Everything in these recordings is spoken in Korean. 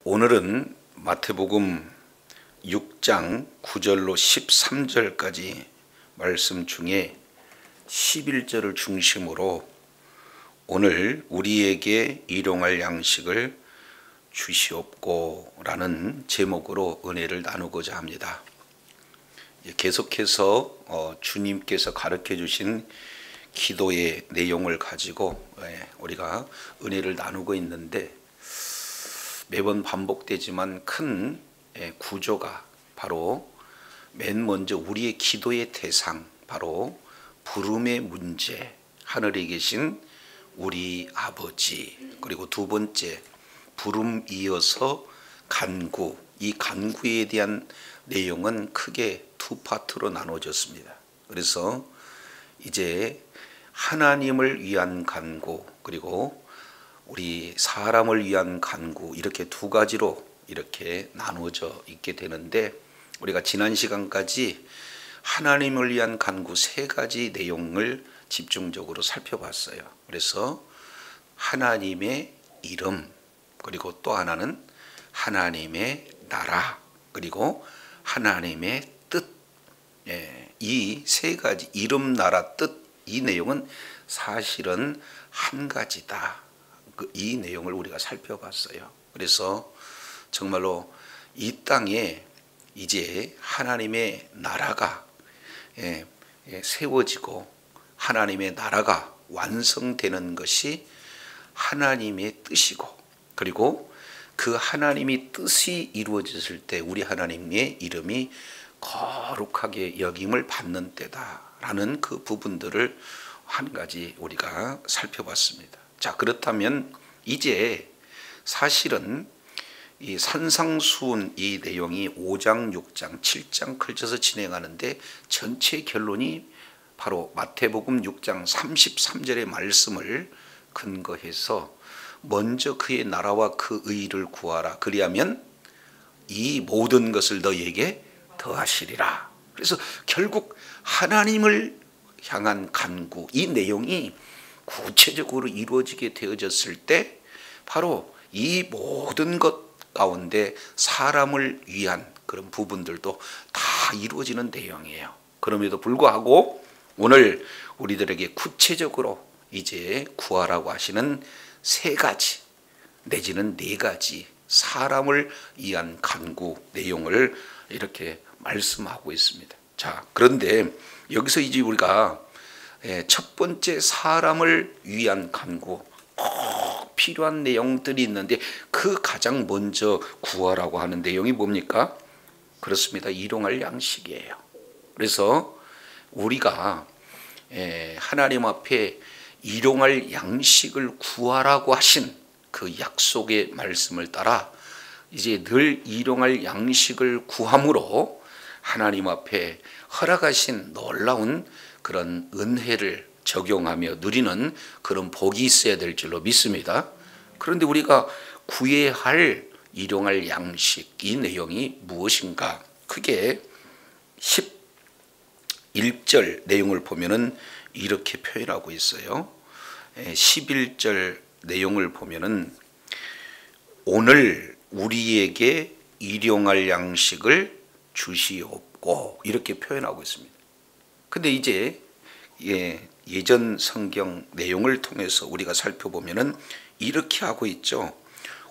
오늘은 마태복음 6장 9절로 13절까지 말씀 중에 11절을 중심으로 오늘 우리에게 일용할 양식을 주시옵고 라는 제목으로 은혜를 나누고자 합니다. 계속해서 주님께서 가르쳐 주신 기도의 내용을 가지고 우리가 은혜를 나누고 있는데, 매번 반복되지만 큰 구조가 바로 맨 먼저 우리의 기도의 대상, 바로 부름의 문제, 하늘에 계신 우리 아버지, 그리고 두 번째 부름 이어서 간구, 이 간구에 대한 내용은 크게 두 파트로 나눠졌습니다. 그래서 이제 하나님을 위한 간구, 그리고 우리 사람을 위한 간구, 이렇게 두 가지로 이렇게 나누어져 있게 되는데, 우리가 지난 시간까지 하나님을 위한 간구 세 가지 내용을 집중적으로 살펴봤어요. 그래서 하나님의 이름, 그리고 또 하나는 하나님의 나라, 그리고 하나님의 뜻, 이 세 가지, 이름, 나라, 뜻, 이 내용은 사실은 한 가지다. 이 내용을 우리가 살펴봤어요. 그래서 정말로 이 땅에 이제 하나님의 나라가 세워지고 하나님의 나라가 완성되는 것이 하나님의 뜻이고, 그리고 그 하나님의 뜻이 이루어졌을 때 우리 하나님의 이름이 거룩하게 여김을 받는 때다라는 그 부분들을 한 가지 우리가 살펴봤습니다. 자, 그렇다면 이제 사실은 이 산상수훈 이 내용이 5장, 6장, 7장 걸쳐서 진행하는데, 전체 결론이 바로 마태복음 6장 33절의 말씀을 근거해서 먼저 그의 나라와 그 의를 구하라, 그리하면 이 모든 것을 너희에게 더하시리라. 그래서 결국 하나님을 향한 간구, 이 내용이 구체적으로 이루어지게 되어졌을 때 바로 이 모든 것 가운데 사람을 위한 그런 부분들도 다 이루어지는 내용이에요. 그럼에도 불구하고 오늘 우리들에게 구체적으로 이제 구하라고 하시는 세 가지 내지는 네 가지 사람을 위한 간구 내용을 이렇게 말씀하고 있습니다. 자, 그런데 여기서 이제 우리가 첫 번째 사람을 위한 간구, 꼭 필요한 내용들이 있는데, 그 가장 먼저 구하라고 하는 내용이 뭡니까? 그렇습니다. 일용할 양식이에요. 그래서 우리가 하나님 앞에 일용할 양식을 구하라고 하신 그 약속의 말씀을 따라 이제 늘 일용할 양식을 구함으로 하나님 앞에 허락하신 놀라운 그런 은혜를 적용하며 누리는 그런 복이 있어야 될 줄로 믿습니다. 그런데 우리가 구해야 할 일용할 양식, 이 내용이 무엇인가? 크게 11절 내용을 보면은 이렇게 표현하고 있어요. 11절 내용을 보면은 오늘 우리에게 일용할 양식을 주시옵고, 이렇게 표현하고 있습니다. 근데 이제 예전 성경 내용을 통해서 우리가 살펴보면은 이렇게 하고 있죠.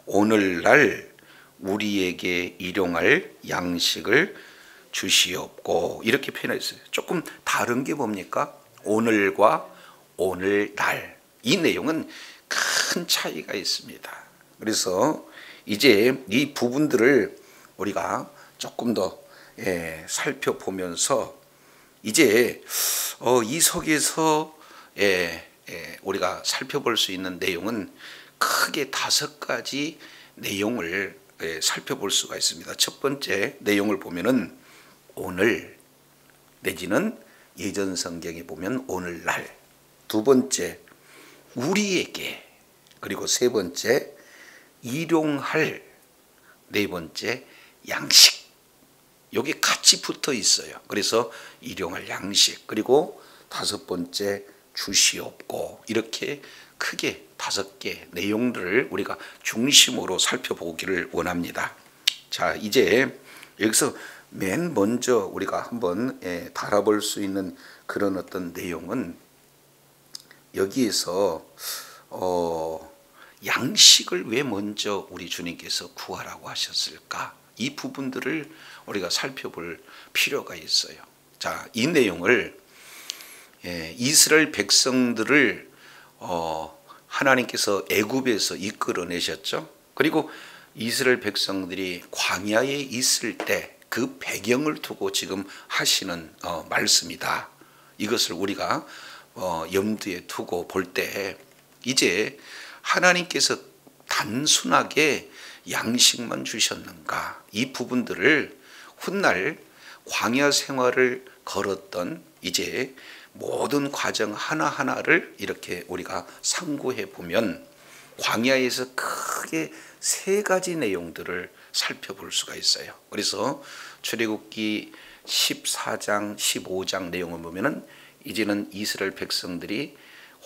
오늘날 우리에게 일용할 양식을 주시옵고, 이렇게 표현했어요. 조금 다른 게 뭡니까? 오늘과 오늘날, 이 내용은 큰 차이가 있습니다. 그래서 이제 이 부분들을 우리가 조금 더 살펴보면서 이제 이 속에서 우리가 살펴볼 수 있는 내용은 크게 5가지 내용을 살펴볼 수가 있습니다. 첫 번째 내용을 보면은 오늘 내지는 예전 성경에 보면 오늘날, 두 번째 우리에게, 그리고 세 번째 일용할, 네 번째 양식, 여기 같이 붙어 있어요. 그래서 일용할 양식, 그리고 5번째 주시옵고, 이렇게 크게 5개 내용들을 우리가 중심으로 살펴보기를 원합니다. 자, 이제 여기서 맨 먼저 우리가 한번 달아볼 수 있는 그런 어떤 내용은 여기에서 양식을 왜 먼저 우리 주님께서 구하라고 하셨을까? 이 부분들을 우리가 살펴볼 필요가 있어요. 자, 이 내용을 이스라엘 백성들을 하나님께서 애굽에서 이끌어내셨죠. 그리고 이스라엘 백성들이 광야에 있을 때 그 배경을 두고 지금 하시는 말씀이다. 이것을 우리가 염두에 두고 볼 때 이제 하나님께서 단순하게 양식만 주셨는가, 이 부분들을 훗날 광야 생활을 걸었던 이제 모든 과정 하나하나를 이렇게 우리가 상고해 보면 광야에서 크게 3가지 내용들을 살펴볼 수가 있어요. 그래서 출애굽기 14장 15장 내용을 보면은 이제는 이스라엘 백성들이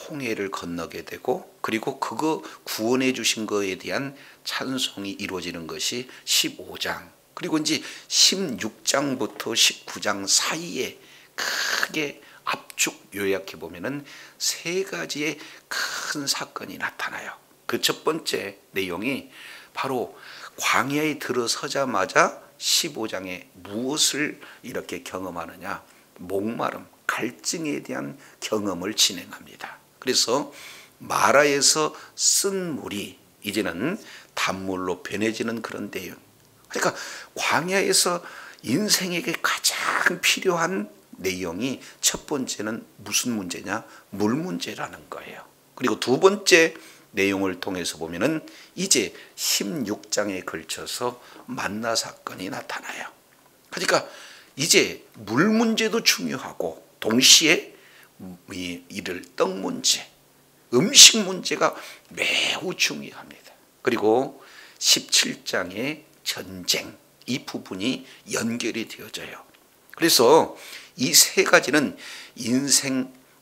홍해를 건너게 되고, 그리고 그거 구원해 주신 거에 대한 찬송이 이루어지는 것이 15장, 그리고 이제 16장부터 19장 사이에 크게 압축 요약해 보면은 3가지의 큰 사건이 나타나요. 그 첫 번째 내용이 바로 광야에 들어서자마자 15장에 무엇을 이렇게 경험하느냐, 목마름, 갈증에 대한 경험을 진행합니다. 그래서 마라에서 쓴 물이 이제는 단물로 변해지는 그런 내용. 그러니까 광야에서 인생에게 가장 필요한 내용이 첫 번째는 무슨 문제냐? 물 문제라는 거예요. 그리고 두 번째 내용을 통해서 보면은 이제 16장에 걸쳐서 만나 사건이 나타나요. 그러니까 이제 물 문제도 중요하고 동시에 이를 떡 문제, 음식 문제가 매우 중요합니다. 그리고 17장의 전쟁, 이 부분이 연결이 되어져요. 그래서 이 3가지는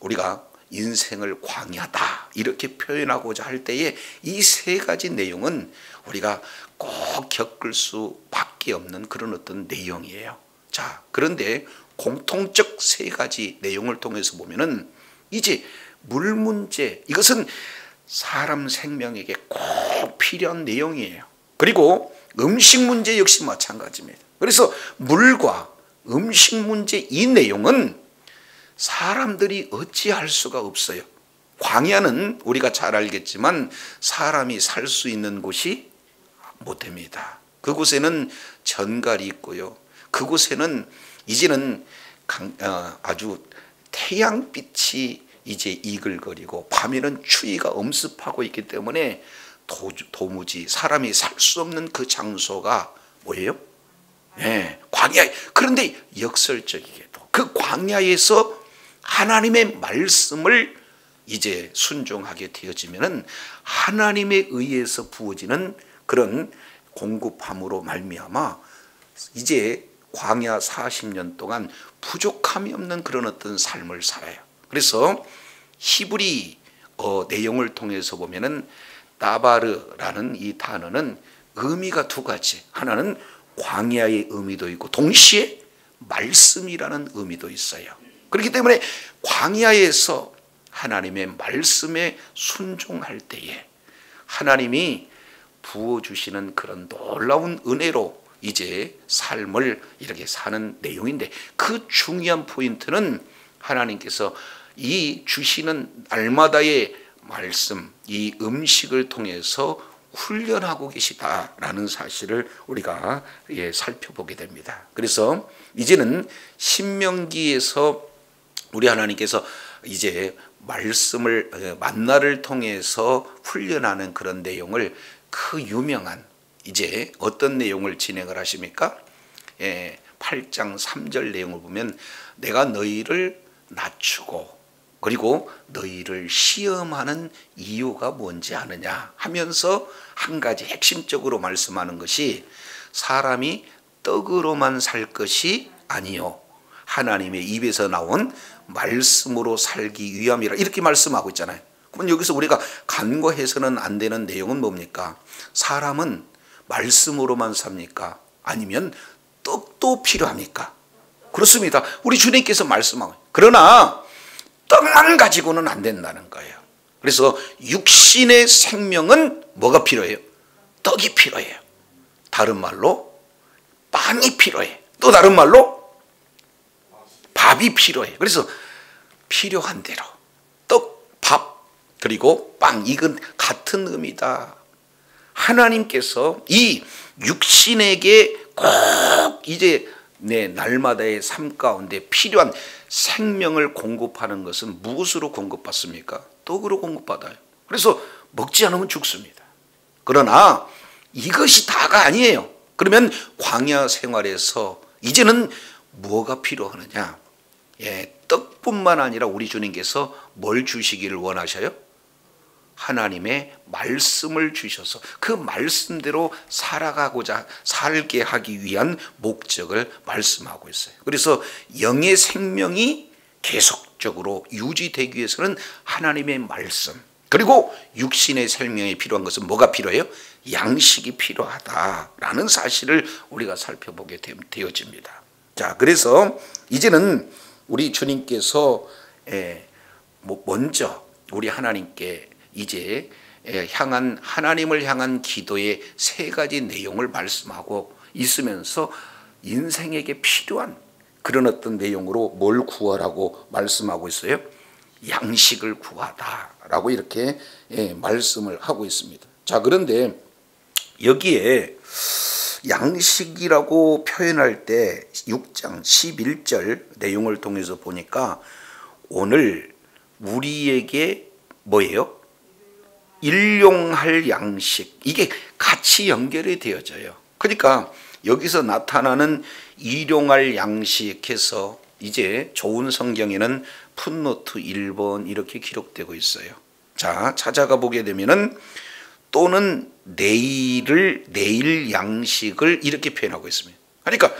우리가 인생을 광야다 이렇게 표현하고자 할 때에 이 3가지 내용은 우리가 꼭 겪을 수밖에 없는 그런 어떤 내용이에요. 자, 그런데 공통적 3가지 내용을 통해서 보면은 이제 물 문제, 이것은 사람 생명에게 꼭 필요한 내용이에요. 그리고 음식 문제 역시 마찬가지입니다. 그래서 물과 음식 문제, 이 내용은 사람들이 어찌할 수가 없어요. 광야는 우리가 잘 알겠지만 사람이 살 수 있는 곳이 못 됩니다. 그곳에는 전갈이 있고요. 그곳에는 이제는 아주 태양빛이 이제 이글거리고 밤에는 추위가 엄습하고 있기 때문에 도무지 사람이 살 수 없는 그 장소가 뭐예요? 광야. 그런데 역설적이게도 그 광야에서 하나님의 말씀을 이제 순종하게 되어지면은 하나님에 의해서 부어지는 그런 공급함으로 말미암아 이제 광야 40년 동안 부족함이 없는 그런 어떤 삶을 살아요. 그래서 히브리 내용을 통해서 보면은 나바르라는 이 단어는 의미가 2가지. 하나는 광야의 의미도 있고 동시에 말씀이라는 의미도 있어요. 그렇기 때문에 광야에서 하나님의 말씀에 순종할 때에 하나님이 부어주시는 그런 놀라운 은혜로 이제 삶을 이렇게 사는 내용인데, 그 중요한 포인트는 하나님께서 이 주시는 날마다의 말씀, 이 음식을 통해서 훈련하고 계시다라는 사실을 우리가 살펴보게 됩니다. 그래서 이제는 신명기에서 우리 하나님께서 이제 말씀을 만나를 통해서 훈련하는 그런 내용을, 그 유명한 이제 어떤 내용을 진행을 하십니까? 8장 3절 내용을 보면 내가 너희를 낮추고 그리고 너희를 시험하는 이유가 뭔지 아느냐 하면서 한 가지 핵심적으로 말씀하는 것이 사람이 떡으로만 살 것이 아니요 하나님의 입에서 나온 말씀으로 살기 위함이라, 이렇게 말씀하고 있잖아요. 그럼 여기서 우리가 간과해서는 안 되는 내용은 뭡니까? 사람은 말씀으로만 삽니까? 아니면 떡도 필요합니까? 그렇습니다. 우리 주님께서 말씀하고, 그러나 떡만 가지고는 안 된다는 거예요. 그래서 육신의 생명은 뭐가 필요해요? 떡이 필요해요. 다른 말로 빵이 필요해. 또 다른 말로 밥이 필요해. 그래서 필요한 대로 떡, 밥, 그리고 빵, 이건 같은 의미다. 하나님께서 이 육신에게 꼭 이제 내 날마다의 삶 가운데 필요한 생명을 공급하는 것은 무엇으로 공급받습니까? 떡으로 공급받아요. 그래서 먹지 않으면 죽습니다. 그러나 이것이 다가 아니에요. 그러면 광야 생활에서 이제는 뭐가 필요하느냐? 떡뿐만 아니라 우리 주님께서 뭘 주시기를 원하셔요? 하나님의 말씀을 주셔서 그 말씀대로 살게 하기 위한 목적을 말씀하고 있어요. 그래서 영의 생명이 계속적으로 유지되기 위해서는 하나님의 말씀, 그리고 육신의 생명이 필요한 것은 뭐가 필요해요? 양식이 필요하다라는 사실을 우리가 살펴보게 되어집니다. 자, 그래서 이제는 우리 주님께서 먼저 우리 하나님께 이제 하나님을 향한 기도의 세 가지 내용을 말씀하고 있으면서 인생에게 필요한 그런 어떤 내용으로 뭘 구하라고 말씀하고 있어요? 양식을 구하다라고 이렇게 말씀을 하고 있습니다. 자, 그런데 여기에 양식이라고 표현할 때 6장 11절 내용을 통해서 보니까 오늘 우리에게 뭐예요? 일용할 양식, 이게 같이 연결이 되어져요. 그러니까 여기서 나타나는 일용할 양식해서 이제 좋은 성경에는 풋노트 1번 이렇게 기록되고 있어요. 자, 찾아가 보게 되면은 또는 내일 양식을 이렇게 표현하고 있습니다. 그러니까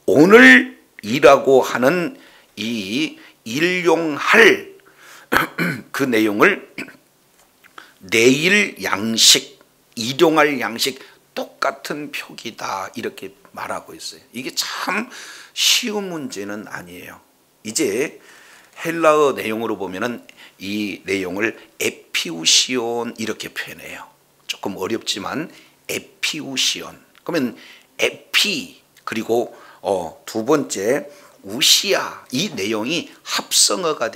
오늘이라고 하는 이 일용할 그 내용을 내일 양식, 일용할 양식 똑같은 표기다 이렇게 말하고 있어요. 이게 참 쉬운 문제는 아니에요. 이제 헬라어 내용으로 보면은 이 내용을 에피우시온 이렇게 표현해요. 조금 어렵지만 에피우시온. 그러면 에피 그리고 두 번째 우시아, 이 내용이 합성어가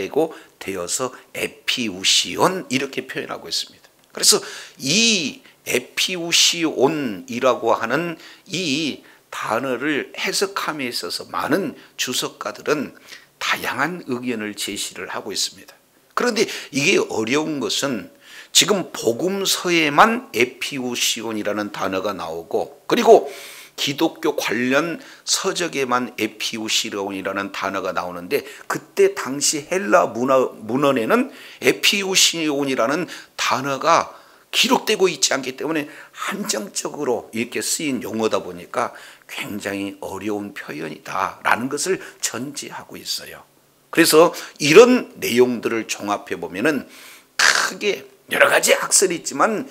되어서 에피우시온 이렇게 표현하고 있습니다. 그래서 이 에피우시온이라고 하는 이 단어를 해석함에 있어서 많은 주석가들은 다양한 의견을 제시를 하고 있습니다. 그런데 이게 어려운 것은 지금 복음서에만 에피우시온이라는 단어가 나오고, 그리고 기독교 관련 서적에만 에피우시온이라는 단어가 나오는데, 그때 당시 헬라 문헌에는 에피우시온이라는 단어가 기록되고 있지 않기 때문에 한정적으로 이렇게 쓰인 용어다 보니까 굉장히 어려운 표현이다라는 것을 전제하고 있어요. 그래서 이런 내용들을 종합해 보면은 크게 여러 가지 학설이 있지만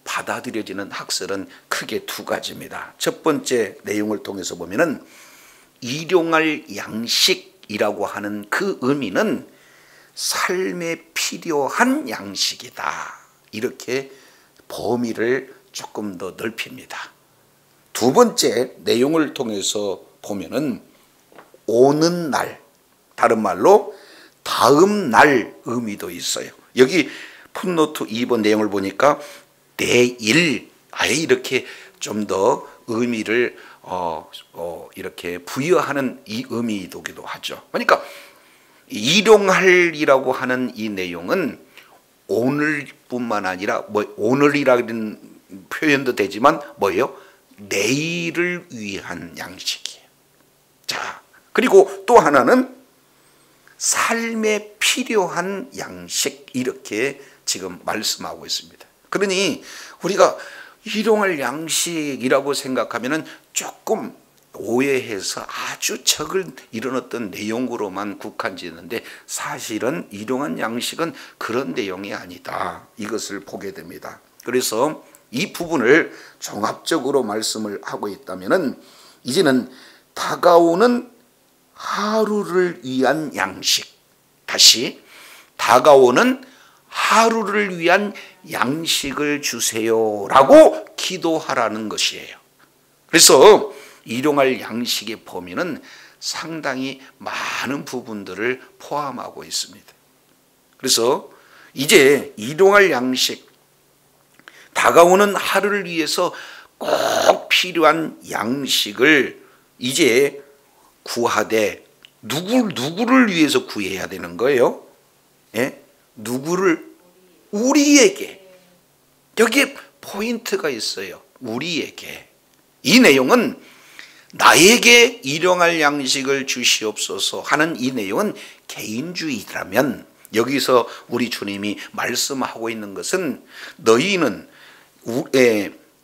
받아들여지는 학설은 크게 두 가지입니다. 첫 번째 내용을 통해서 보면은 일용할 양식이라고 하는 그 의미는 삶에 필요한 양식이다. 이렇게 범위를 조금 더 넓힙니다. 두 번째 내용을 통해서 보면은 오는 날, 다른 말로 다음 날 의미도 있어요. 여기 풋노트 2번 내용을 보니까 내일, 아예 이렇게 좀 더 의미를 이렇게 부여하는 이 의미이기도 하죠. 그러니까 일용할이라고 하는 이 내용은 오늘뿐만 아니라 오늘이라는 표현도 되지만 뭐예요? 내일을 위한 양식이에요. 자, 그리고 또 하나는 삶에 필요한 양식, 이렇게 지금 말씀하고 있습니다. 그러니 우리가 일용할 양식이라고 생각하면은 조금 오해해서 아주 적은 이런 어떤 내용으로만 국한짓는데 사실은 일용할 양식은 그런 내용이 아니다. 이것을 보게 됩니다. 그래서 이 부분을 종합적으로 말씀을 하고 있다면은 이제는 다가오는 하루를 위한 양식, 다시 다가오는 하루를 위한 양식을 주세요라고 기도하라는 것이에요. 그래서 일용할 양식의 범위는 상당히 많은 부분들을 포함하고 있습니다. 그래서 이제 일용할 양식, 다가오는 하루를 위해서 꼭 필요한 양식을 이제 구하되 누구를 위해서 구해야 되는 거예요? 예? 누구를? 우리에게. 여기에 포인트가 있어요. 우리에게. 이 내용은 나에게 일용할 양식을 주시옵소서 하는 이 내용은 개인주의라면 여기서 우리 주님이 말씀하고 있는 것은 너희는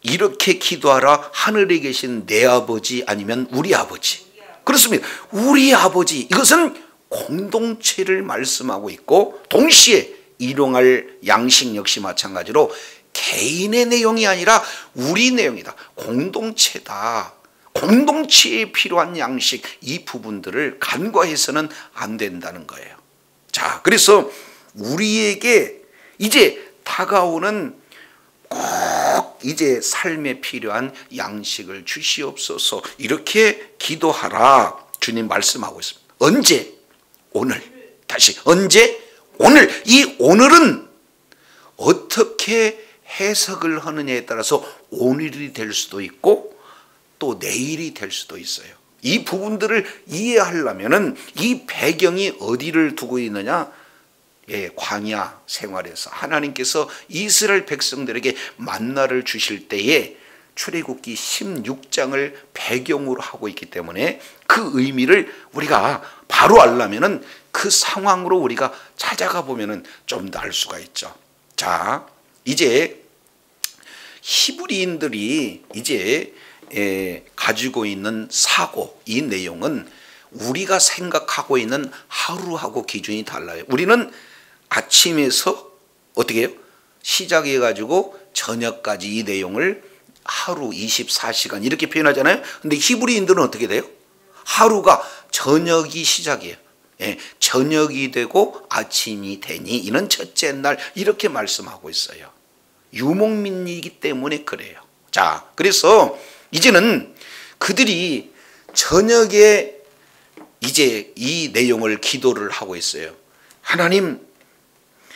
이렇게 기도하라 하늘에 계신 내 아버지 아니면 우리 아버지. 그렇습니다. 우리 아버지, 이것은 공동체를 말씀하고 있고 동시에 일용할 양식 역시 마찬가지로 개인의 내용이 아니라 우리 내용이다. 공동체다. 공동체에 필요한 양식, 이 부분들을 간과해서는 안 된다는 거예요. 자, 그래서 우리에게 이제 다가오는 꼭 이제 삶에 필요한 양식을 주시옵소서 이렇게 기도하라 주님 말씀하고 있습니다. 언제? 오늘. 다시 언제? 오늘. 이 오늘은 어떻게 해석을 하느냐에 따라서 오늘이 될 수도 있고 또 내일이 될 수도 있어요. 이 부분들을 이해하려면은 이 배경이 어디를 두고 있느냐? 예, 광야 생활에서 하나님께서 이스라엘 백성들에게 만나를 주실 때에 출애굽기 16장을 배경으로 하고 있기 때문에 그 의미를 우리가 바로 알려면은 그 상황으로 우리가 찾아가 보면은 좀 더 알 수가 있죠. 자, 이제 히브리인들이 이제 가지고 있는 사고, 이 내용은 우리가 생각하고 있는 하루하고 기준이 달라요. 우리는 아침에서 어떻게 해요? 시작해 가지고 저녁까지 이 내용을 하루 24시간 이렇게 표현하잖아요. 근데 히브리인들은 어떻게 돼요? 하루가 저녁이 시작이에요. 예, 저녁이 되고 아침이 되니 이는 첫째 날 이렇게 말씀하고 있어요. 유목민이기 때문에 그래요. 자, 그래서 이제는 그들이 저녁에 이제 이 내용을 기도를 하고 있어요. 하나님,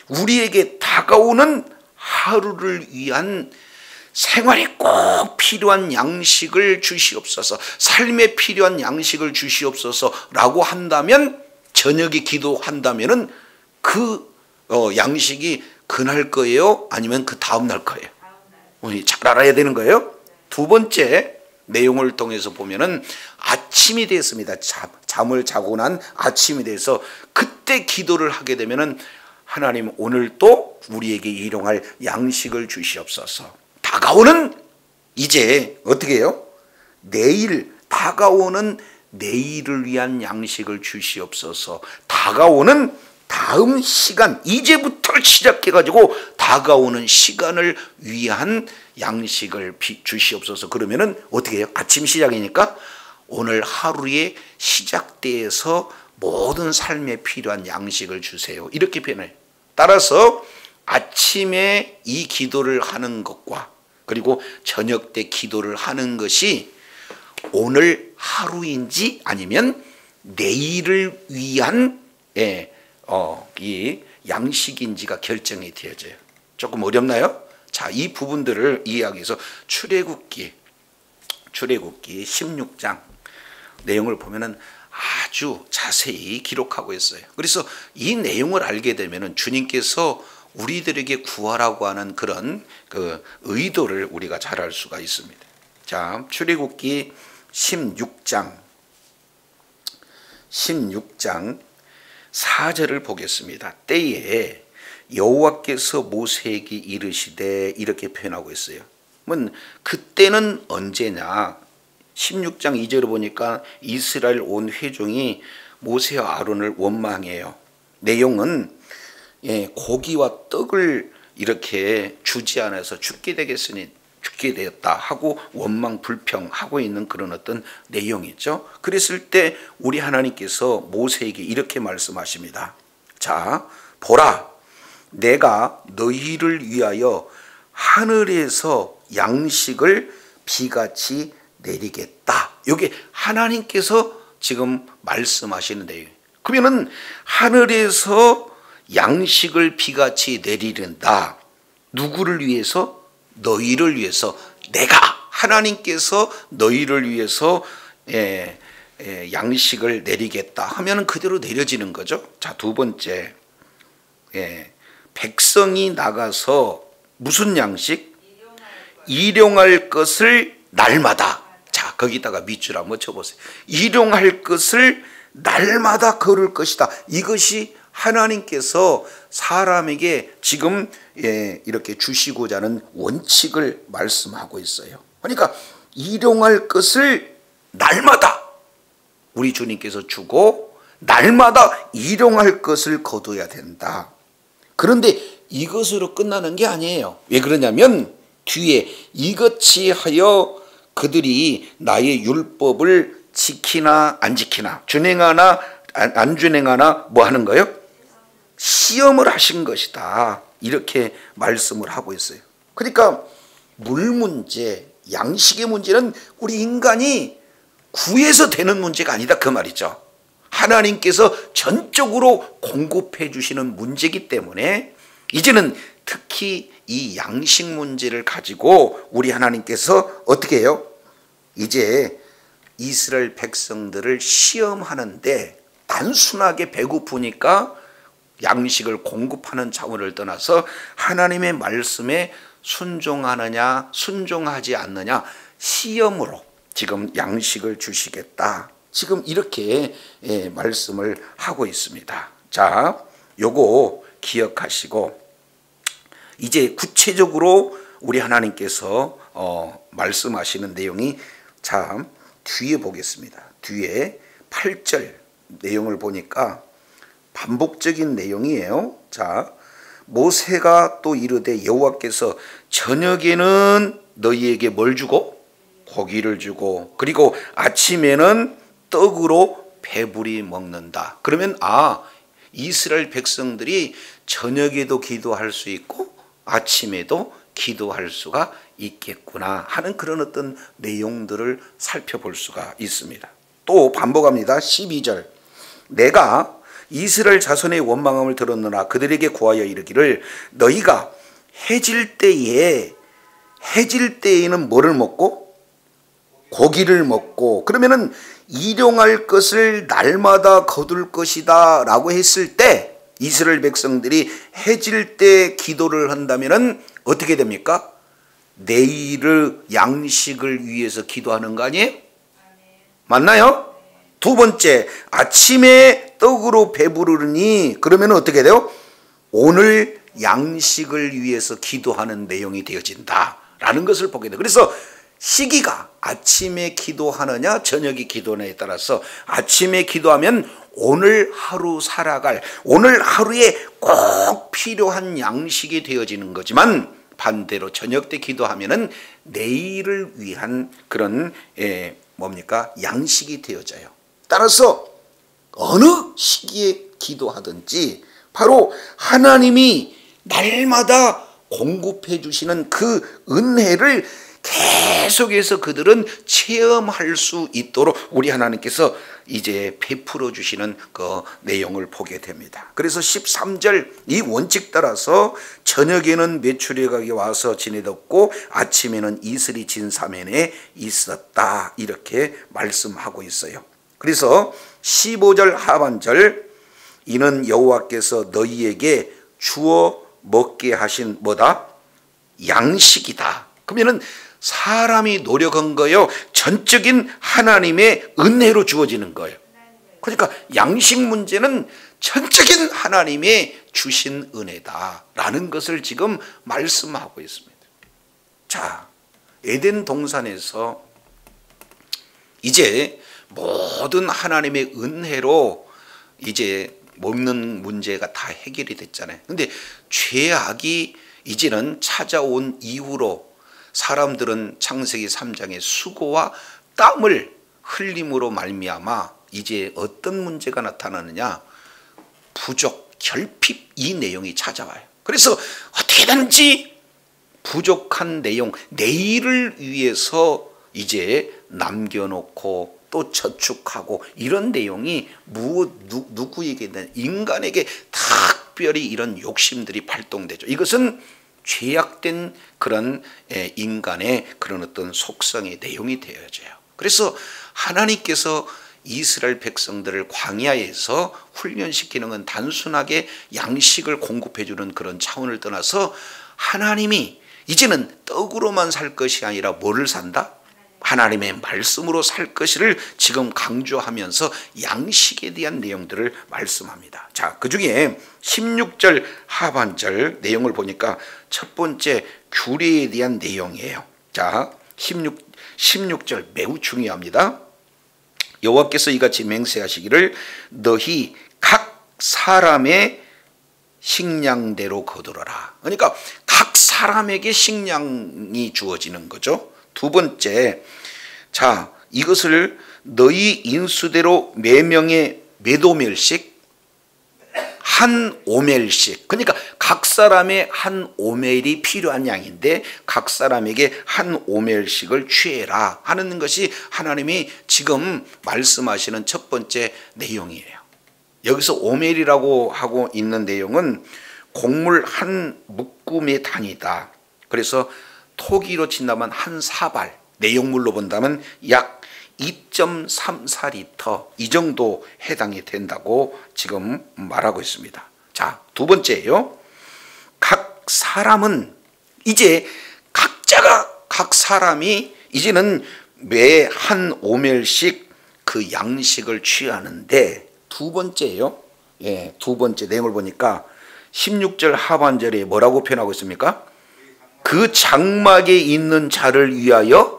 우리에게 다가오는 하루를 위한 생활에 꼭 필요한 양식을 주시옵소서, 삶에 필요한 양식을 주시옵소서라고 한다면, 저녁에 기도한다면은 그 양식이 그날 거예요? 아니면 그 다음 날 거예요? 우리 잘 알아야 되는 거예요. 두 번째 내용을 통해서 보면은 아침이 되었습니다. 잠을 자고 난 아침이 돼서 그때 기도를 하게 되면은 하나님, 오늘 또 우리에게 일용할 양식을 주시옵소서. 다가오는 이제 어떻게 해요? 내일, 다가오는 내일을 위한 양식을 주시옵소서. 다가오는 다음 시간, 이제부터 시작해가지고 다가오는 시간을 위한 양식을 주시옵소서. 그러면은 어떻게 해요? 아침 시작이니까 오늘 하루의 시작대에서 모든 삶에 필요한 양식을 주세요. 이렇게 표현해요. 따라서 아침에 이 기도를 하는 것과 그리고 저녁 때 기도를 하는 것이 오늘 하루인지 아니면 내일을 위한 이 양식인지가 결정이 되어져요. 조금 어렵나요? 자, 이 부분들을 이해하기 위해서 출애굽기 16장 내용을 보면은 아주 자세히 기록하고 있어요. 그래서 이 내용을 알게 되면은 주님께서 우리들에게 구하라고 하는 그런 그 의도를 우리가 잘 알 수가 있습니다. 자, 출애굽기 16장 4절을 보겠습니다. 때에 여호와께서 모세에게 이르시되, 이렇게 표현하고 있어요. 그때는 언제냐? 16장 2절을 보니까 이스라엘 온 회중이 모세와 아론을 원망해요. 내용은 고기와 떡을 이렇게 주지 않아서 죽게 되겠으니 죽게 되었다 하고 원망 불평하고 있는 그런 어떤 내용이죠. 그랬을 때 우리 하나님께서 모세에게 이렇게 말씀하십니다. 자, 보라, 내가 너희를 위하여 하늘에서 양식을 비같이 내리겠다. 이게 하나님께서 지금 말씀하시는데요. 그러면은 하늘에서 양식을 비같이 내리는다. 누구를 위해서? 너희를 위해서. 내가 하나님께서 너희를 위해서 양식을 내리겠다 하면은 그대로 내려지는 거죠. 자, 두 번째, 백성이 나가서 무슨 양식? 일용할 것을 날마다. 자, 거기다가 밑줄 한번 쳐보세요. 일용할 것을 날마다 거둘 것이다. 이것이 하나님께서 사람에게 지금 이렇게 주시고자 하는 원칙을 말씀하고 있어요. 그러니까 일용할 것을 날마다 우리 주님께서 주고 날마다 일용할 것을 거둬야 된다. 그런데 이것으로 끝나는 게 아니에요. 왜 그러냐면 뒤에 이같이 하여 그들이 나의 율법을 지키나 안 지키나, 준행하나 안 준행하나 뭐 하는 거예요? 시험을 하신 것이다. 이렇게 말씀을 하고 있어요. 그러니까 물 문제, 양식의 문제는 우리 인간이 구해서 되는 문제가 아니다 그 말이죠. 하나님께서 전적으로 공급해 주시는 문제이기 때문에 이제는 특히 이 양식 문제를 가지고 우리 하나님께서 어떻게 해요? 이제 이스라엘 백성들을 시험하는데 단순하게 배고프니까 양식을 공급하는 차원을 떠나서 하나님의 말씀에 순종하느냐 순종하지 않느냐 시험으로 지금 양식을 주시겠다. 지금 이렇게 말씀을 하고 있습니다. 자, 요거 기억하시고 이제 구체적으로 우리 하나님께서 말씀하시는 내용이 참 뒤에 보겠습니다. 뒤에 8절 내용을 보니까 반복적인 내용이에요. 자, 모세가 또 이르되 여호와께서 저녁에는 너희에게 뭘 주고? 고기를 주고 그리고 아침에는 떡으로 배불리 먹는다. 그러면 이스라엘 백성들이 저녁에도 기도할 수 있고 아침에도 기도할 수가 있겠구나 하는 그런 어떤 내용들을 살펴볼 수가 있습니다. 또 반복합니다. 12절 내가 이스라엘 자손의 원망함을 들었느나 그들에게 구하여 이르기를 너희가 해질 때에는 뭐를 먹고? 고기를 먹고 그러면은 일용할 것을 날마다 거둘 것이다 라고 했을 때 이스라엘 백성들이 해질 때 기도를 한다면은 어떻게 됩니까? 내일의 양식을 위해서 기도하는 거 아니에요? 맞나요? 두 번째, 아침에 떡으로 배부르니 그러면 어떻게 돼요? 오늘 양식을 위해서 기도하는 내용이 되어진다라는 것을 보게 돼요. 그래서 시기가 아침에 기도하느냐 저녁에 기도하느냐에 따라서 아침에 기도하면 오늘 하루 살아갈 오늘 하루에 꼭 필요한 양식이 되어지는 거지만 반대로 저녁 때 기도하면은 내일을 위한 그런 양식이 되어져요. 따라서 어느 시기에 기도하든지 바로 하나님이 날마다 공급해 주시는 그 은혜를 계속해서 그들은 체험할 수 있도록 우리 하나님께서 이제 베풀어 주시는 그 내용을 보게 됩니다. 그래서 13절 이 원칙 따라서 저녁에는 메추리각이 와서 지내었고 아침에는 이슬이 진 사면에 있었다 이렇게 말씀하고 있어요. 그래서 15절 하반절 이는 여호와께서 너희에게 주어 먹게 하신 뭐다? 양식이다. 그러면은 사람이 노력한 거요. 전적인 하나님의 은혜로 주어지는 거예요. 그러니까 양식 문제는 전적인 하나님의 주신 은혜다라는 것을 지금 말씀하고 있습니다. 자, 에덴 동산에서 이제 모든 하나님의 은혜로 이제 먹는 문제가 다 해결이 됐잖아요. 근데 죄악이 이제는 찾아온 이후로 사람들은 창세기 3장의 수고와 땀을 흘림으로 말미암아 이제 어떤 문제가 나타나느냐, 부족, 결핍, 이 내용이 찾아와요. 그래서 어떻게든지 부족한 내용, 내일을 위해서 이제 남겨놓고 또 저축하고, 이런 내용이 누구에게든 인간에게 특별히 이런 욕심들이 발동되죠. 이것은 죄악된 그런 인간의 그런 어떤 속성의 내용이 되어져요. 그래서 하나님께서 이스라엘 백성들을 광야에서 훈련시키는 건 단순하게 양식을 공급해 주는 그런 차원을 떠나서 하나님이 이제는 떡으로만 살 것이 아니라 뭐를 산다? 하나님의 말씀으로 살 것을 지금 강조하면서 양식에 대한 내용들을 말씀합니다. 자, 그 중에 16절 하반절 내용을 보니까 첫 번째 규례에 대한 내용이에요. 자, 16절 매우 중요합니다. 여호와께서 이같이 맹세하시기를 너희 각 사람의 식량대로 거두어라. 그러니까 각 사람에게 식량이 주어지는 거죠. 두 번째, 자, 이것을 너희 인수대로 매명의 몇 오멜씩, 한 오멜씩, 그러니까 각 사람의 한 오멜이 필요한 양인데 각 사람에게 한 오멜씩을 취해라 하는 것이 하나님이 지금 말씀하시는 첫 번째 내용이에요. 여기서 오멜이라고 하고 있는 내용은 곡물 한 묶음의 단위다. 그래서 토기로 친다면 한 사발, 내용물로 본다면 약 2.34리터, 이 정도 해당이 된다고 지금 말하고 있습니다. 자, 두 번째예요. 각 사람은 이제 각 사람이 이제는 매 한 오멜씩 그 양식을 취하는데, 두 번째예요. 예, 두 번째 내용을 보니까 16절 하반절에 뭐라고 표현하고 있습니까? 그 장막에 있는 자를 위하여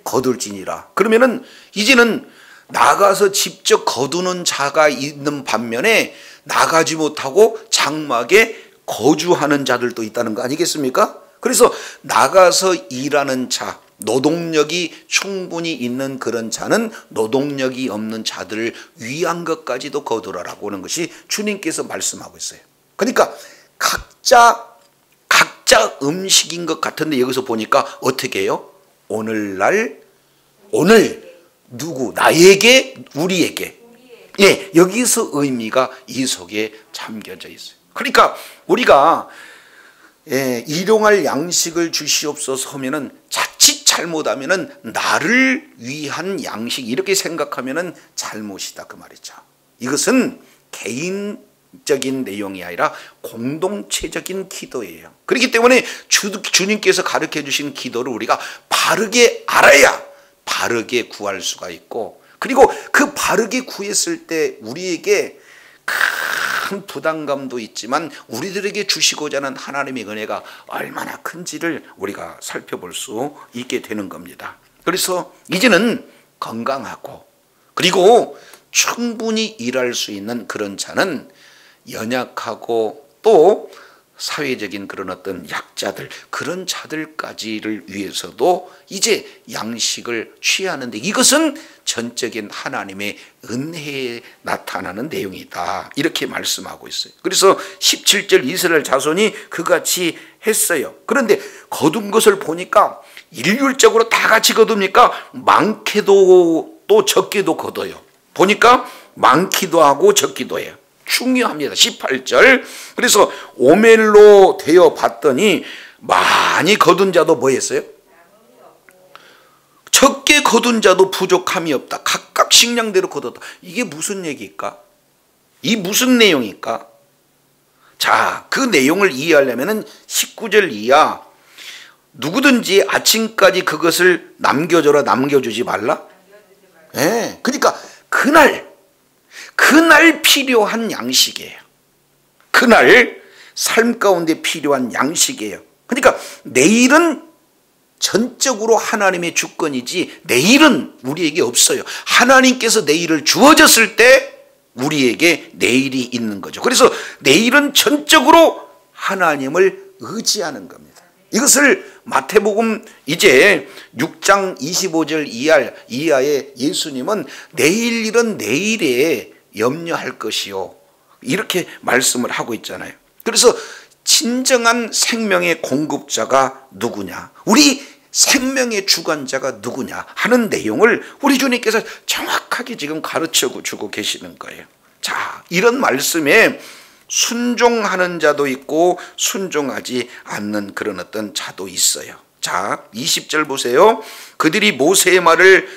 거둘지니라. 그러면은 이제는 나가서 직접 거두는 자가 있는 반면에 나가지 못하고 장막에 거주하는 자들도 있다는 거 아니겠습니까? 그래서 나가서 일하는 자, 노동력이 충분히 있는 그런 자는 노동력이 없는 자들을 위한 것까지도 거두라라고 하는 것이 주님께서 말씀하고 있어요. 그러니까 각자 음식인 것 같은데 여기서 보니까 어떻게 해요? 오늘 누구? 나에게, 우리에게. 예, 여기서 의미가 이 속에 잠겨져 있어요. 그러니까 우리가 일용할 양식을 주시옵소서 하면은 자칫 잘못하면은 나를 위한 양식 이렇게 생각하면은 잘못이다 그 말이죠. 이것은 개인적인 내용이 아니라 공동체적인 기도예요. 그렇기 때문에 주님께서 가르쳐 주신 기도를 우리가 바르게 알아야 바르게 구할 수가 있고, 그리고 그 바르게 구했을 때 우리에게 큰 부담감도 있지만 우리들에게 주시고자 하는 하나님의 은혜가 얼마나 큰지를 우리가 살펴볼 수 있게 되는 겁니다. 그래서 이제는 건강하고 그리고 충분히 일할 수 있는 그런 자는 연약하고 또 사회적인 그런 어떤 약자들, 그런 자들까지를 위해서도 이제 양식을 취하는데, 이것은 전적인 하나님의 은혜에 나타나는 내용이다 이렇게 말씀하고 있어요. 그래서 17절 이스라엘 자손이 그같이 했어요. 그런데 거둔 것을 보니까 일률적으로 다 같이 거둡니까? 많게도 또 적게도 거둬요. 보니까 많기도 하고 적기도 해요. 중요합니다. 18절. 그래서 오멜로 되어 봤더니 많이 거둔 자도 뭐 했어요? 적게 거둔 자도 부족함이 없다. 각각 식량대로 거뒀다. 이게 무슨 얘기일까? 이 무슨 내용일까? 자, 그 내용을 이해하려면 19절 이하, 누구든지 아침까지 그것을 남겨줘라, 남겨주지 말라. 네, 그러니까 그날 필요한 양식이에요. 그날 삶 가운데 필요한 양식이에요. 그러니까 내일은 전적으로 하나님의 주권이지 내일은 우리에게 없어요. 하나님께서 내일을 주어졌을 때 우리에게 내일이 있는 거죠. 그래서 내일은 전적으로 하나님을 의지하는 겁니다. 이것을 마태복음 이제 6장 25절 이하에 예수님은 내일 일은 내일에 염려할 것이요, 이렇게 말씀을 하고 있잖아요. 그래서 진정한 생명의 공급자가 누구냐, 우리 생명의 주관자가 누구냐 하는 내용을 우리 주님께서 정확하게 지금 가르쳐 주고 계시는 거예요. 자, 이런 말씀에 순종하는 자도 있고 순종하지 않는 그런 어떤 자도 있어요. 자, 20절 보세요. 그들이 모세의 말을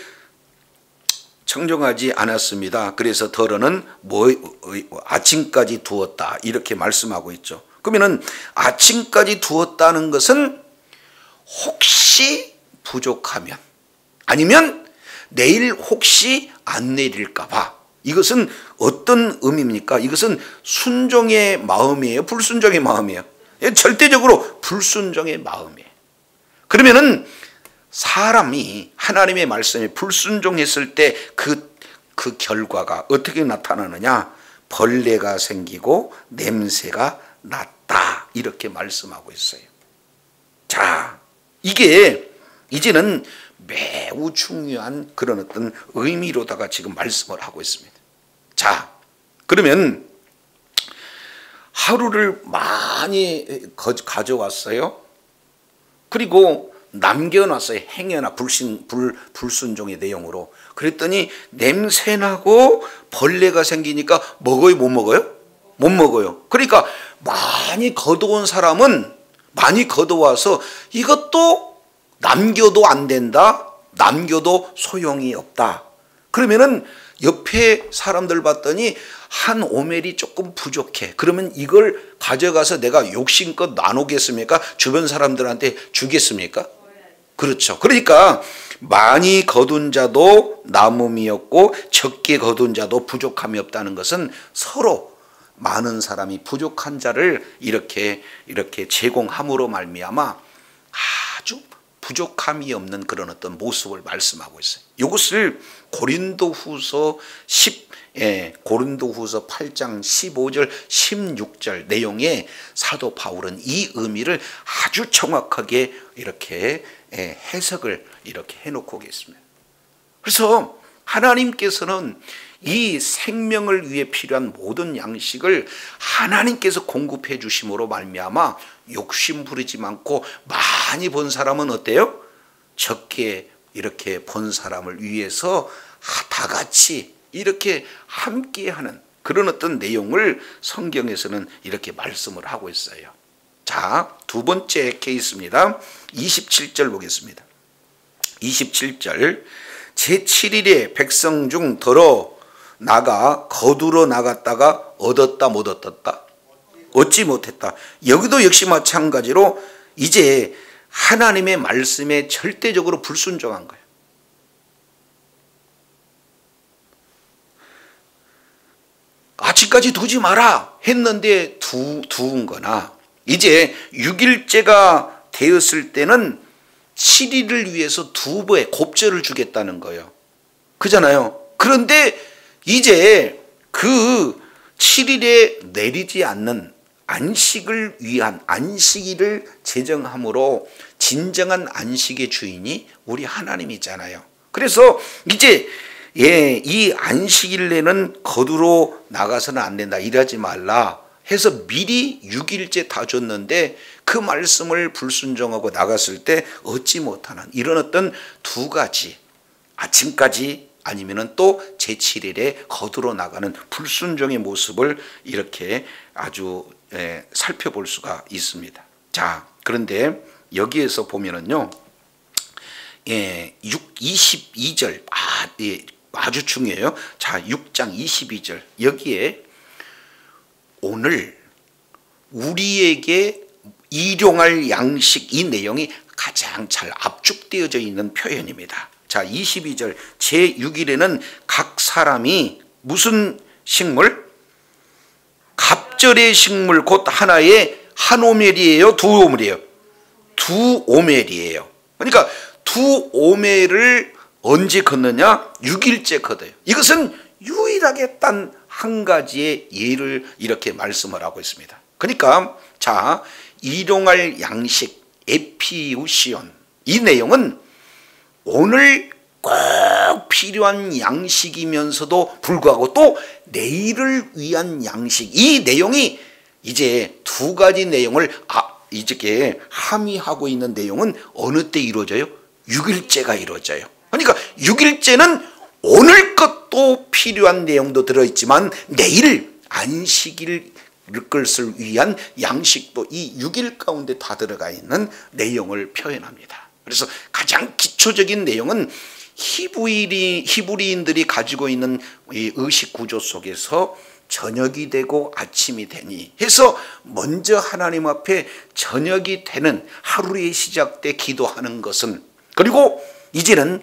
청종하지 않았습니다. 그래서 더러는 아침까지 두었다, 이렇게 말씀하고 있죠. 그러면은 아침까지 두었다는 것은 혹시 부족하면, 아니면 내일 혹시 안 내릴까 봐, 이것은 어떤 의미입니까? 이것은 순종의 마음이에요, 불순종의 마음이에요? 절대적으로 불순종의 마음이에요. 그러면은 사람이 하나님의 말씀에 불순종했을 때 그 결과가 어떻게 나타나느냐? 벌레가 생기고 냄새가 났다, 이렇게 말씀하고 있어요. 자, 이게 이제는 매우 중요한 그런 어떤 의미로다가 지금 말씀을 하고 있습니다. 자, 그러면 하루를 많이 가져왔어요. 그리고 남겨놨어요. 행여나 불순종의 내용으로. 그랬더니 냄새나고 벌레가 생기니까 먹어요, 못 먹어요? 못 먹어요. 그러니까 많이 거둬온 사람은 많이 거둬와서 이것도 남겨도 안 된다, 남겨도 소용이 없다. 그러면은 옆에 사람들 봤더니 한 오멜이 조금 부족해. 그러면 이걸 가져가서 내가 욕심껏 나누겠습니까? 주변 사람들한테 주겠습니까? 그렇죠. 그러니까 많이 거둔 자도 남음이 없고 적게 거둔 자도 부족함이 없다는 것은 서로 많은 사람이 부족한 자를 이렇게 제공함으로 말미암아 아주 부족함이 없는 그런 어떤 모습을 말씀하고 있어요. 이것을 고린도후서 8장 15절 16절 내용에 사도 바울은 이 의미를 아주 정확하게 이렇게 해석을 이렇게 해놓고 계십니다. 그래서 하나님께서는 이 생명을 위해 필요한 모든 양식을 하나님께서 공급해 주심으로 말미암아 욕심 부리지 않고 많이 본 사람은 어때요? 적게 이렇게 본 사람을 위해서 다 같이 이렇게 함께하는 그런 어떤 내용을 성경에서는 이렇게 말씀을 하고 있어요. 자, 두 번째 케이스입니다. 27절 보겠습니다. 27절, 제7일에 백성 중 더러 나가 거두러 나갔다가 얻었다 못 얻었다? 얻지 못했다. 여기도 역시 마찬가지로 이제 하나님의 말씀에 절대적으로 불순종한 거예요. 아침까지 두지 마라 했는데 두은 거나, 이제 6일째가 되었을 때는 7일을 위해서 2배의 곱절을 주겠다는 거예요. 그잖아요. 그런데 이제 그 7일에 내리지 않는 안식을 위한 안식일을 제정함으로 진정한 안식의 주인이 우리 하나님이잖아요. 그래서 이제 이 안식일에는 거두러 나가서는 안 된다, 일하지 말라 해서 미리 6일째 다 줬는데 그 말씀을 불순종하고 나갔을 때 얻지 못하는 이런 어떤 두 가지, 아침까지 아니면은 또 제7일에 거두러 나가는 불순종의 모습을 이렇게 아주 살펴볼 수가 있습니다. 자, 그런데 여기에서 보면은요, 22절 아주 중요해요. 자, 6장 22절 여기에 오늘 우리에게 일용할 양식, 이 내용이 가장 잘 압축되어져 있는 표현입니다. 자, 22절, 제6일에는 각 사람이 무슨 식물? 갑절의 식물, 곧 하나의 한 오멜이에요, 두 오멜이에요? 두 오멜이에요. 그러니까 두 오매를 언제 걷느냐? 6일째 걷어요. 이것은 유일하게 단 한 가지의 예를 이렇게 말씀을 하고 있습니다. 그러니까 자, 일용할 양식 에피우시온, 이 내용은 오늘 꼭 필요한 양식이면서도 불구하고 또 내일을 위한 양식, 이 내용이 이제 두 가지 내용을 이렇게 함의하고 있는 내용은 어느 때 이루어져요? 6일째가 이루어져요. 그러니까 6일째는 오늘 것도 필요한 내용도 들어있지만 내일 안식일 것을 위한 양식도 이 6일 가운데 다 들어가 있는 내용을 표현합니다. 그래서 가장 기초적인 내용은 히브리인들이 가지고 있는 이 의식 구조 속에서 저녁이 되고 아침이 되니 해서 먼저 하나님 앞에 저녁이 되는 하루의 시작 때 기도하는 것은, 그리고 이제는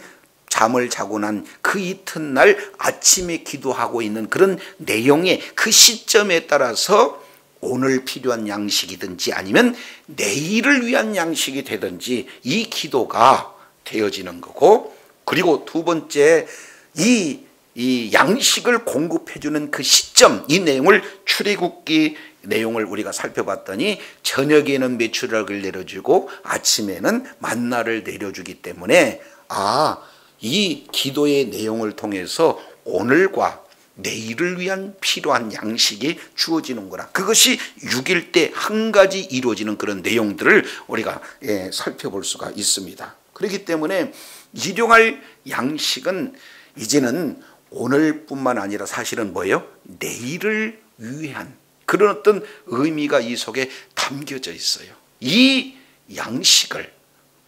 잠을 자고 난 그 이튿날 아침에 기도하고 있는 그런 내용의 그 시점에 따라서 오늘 필요한 양식이든지 아니면 내일을 위한 양식이 되든지 이 기도가 되어지는 거고, 그리고 두 번째 이 양식을 공급해주는 그 시점, 이 내용을 출애굽기 내용을 우리가 살펴봤더니 저녁에는 메추라기를 내려주고 아침에는 만나를 내려주기 때문에 이 기도의 내용을 통해서 오늘과 내일을 위한 필요한 양식이 주어지는구나. 그것이 6일 때 한 가지 이루어지는 그런 내용들을 우리가 살펴볼 수가 있습니다. 그렇기 때문에 일용할 양식은 이제는 오늘뿐만 아니라 사실은 뭐예요? 내일을 위한 그런 어떤 의미가 이 속에 담겨져 있어요. 이 양식을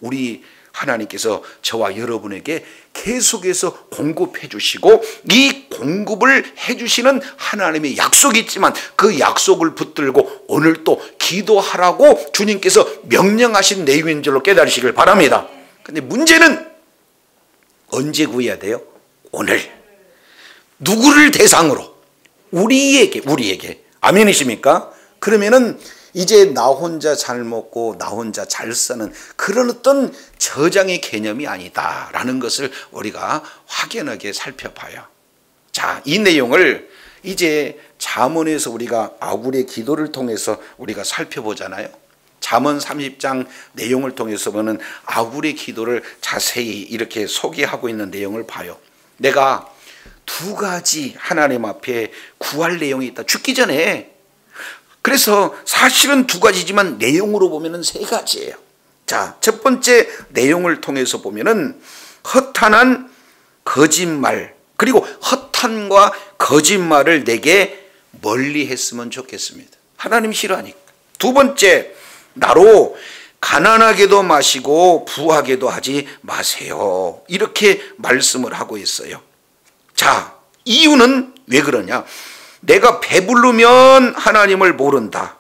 우리 하나님께서 저와 여러분에게 계속해서 공급해 주시고, 이 공급을 해 주시는 하나님의 약속이 있지만 그 약속을 붙들고 오늘 또 기도하라고 주님께서 명령하신 내용인 줄로 깨달으시길 바랍니다. 근데 문제는 언제 구해야 돼요? 오늘. 누구를 대상으로? 우리에게. 아멘이십니까? 그러면은 이제 나 혼자 잘 먹고 나 혼자 잘 사는 그런 어떤 저장의 개념이 아니다라는 것을 우리가 확연하게 살펴봐요. 자, 이 내용을 이제 잠언에서 우리가 아굴의 기도를 통해서 우리가 살펴보잖아요. 잠언 30장 내용을 통해서 보는 아굴의 기도를 자세히 이렇게 소개하고 있는 내용을 봐요. 내가 두 가지 하나님 앞에 구할 내용이 있다. 죽기 전에. 그래서 사실은 두 가지지만 내용으로 보면은 세 가지예요. 자, 첫 번째 내용을 통해서 보면은 허탄한 거짓말, 그리고 허탄과 거짓말을 내게 멀리 했으면 좋겠습니다. 하나님 싫어하니까. 두 번째, 나로 가난하게도 마시고 부하게도 하지 마세요. 이렇게 말씀을 하고 있어요. 자, 이유는 왜 그러냐? 내가 배부르면 하나님을 모른다.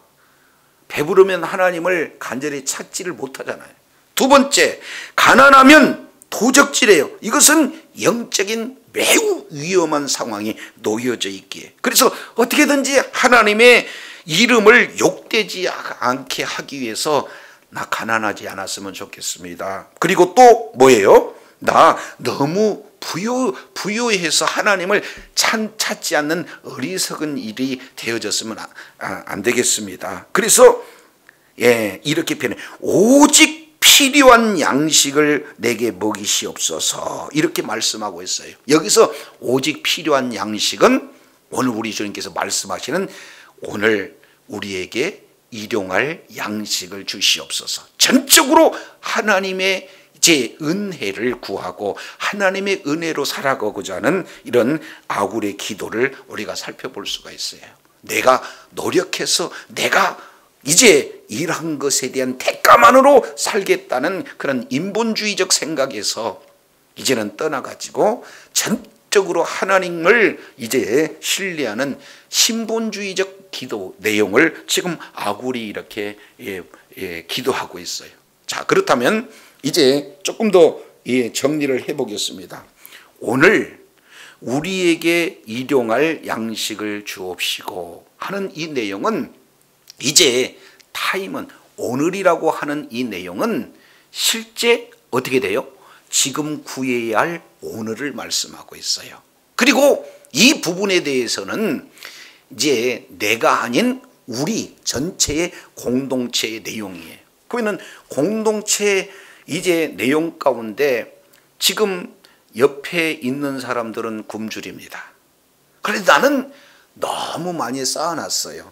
배부르면 하나님을 간절히 찾지를 못하잖아요. 두 번째, 가난하면 도적질해요. 이것은 영적인 매우 위험한 상황이 놓여져 있기에. 그래서 어떻게든지 하나님의 이름을 욕되지 않게 하기 위해서 나 가난하지 않았으면 좋겠습니다. 그리고 또 뭐예요? 나 너무 부요해서 하나님을 찾지 않는 어리석은 일이 되어졌으면 안 되겠습니다. 그래서 이렇게 표현해. 오직 필요한 양식을 내게 먹이시옵소서. 이렇게 말씀하고 있어요. 여기서 오직 필요한 양식은 오늘 우리 주님께서 말씀하시는 오늘 우리에게 일용할 양식을 주시옵소서. 전적으로 하나님의 제 은혜를 구하고 하나님의 은혜로 살아가고자 하는 이런 아굴의 기도를 우리가 살펴볼 수가 있어요. 내가 노력해서 내가 이제 일한 것에 대한 대가만으로 살겠다는 그런 인본주의적 생각에서 이제는 떠나가지고 전적으로 하나님을 이제 신뢰하는 신본주의적 기도 내용을 지금 아굴이 이렇게 기도하고 있어요. 자, 그렇다면 이제 조금 더 정리를 해보겠습니다. 오늘 우리에게 일용할 양식을 주옵시고 하는 이 내용은 이제 타임은 오늘이라고 하는 이 내용은 실제 어떻게 돼요? 지금 구해야 할 오늘을 말씀하고 있어요. 그리고 이 부분에 대해서는 이제 내가 아닌 우리 전체의 공동체의 내용이에요. 그러면 공동체 이제 내용 가운데 지금 옆에 있는 사람들은 굶주립니다. 그런데 나는 너무 많이 쌓아놨어요.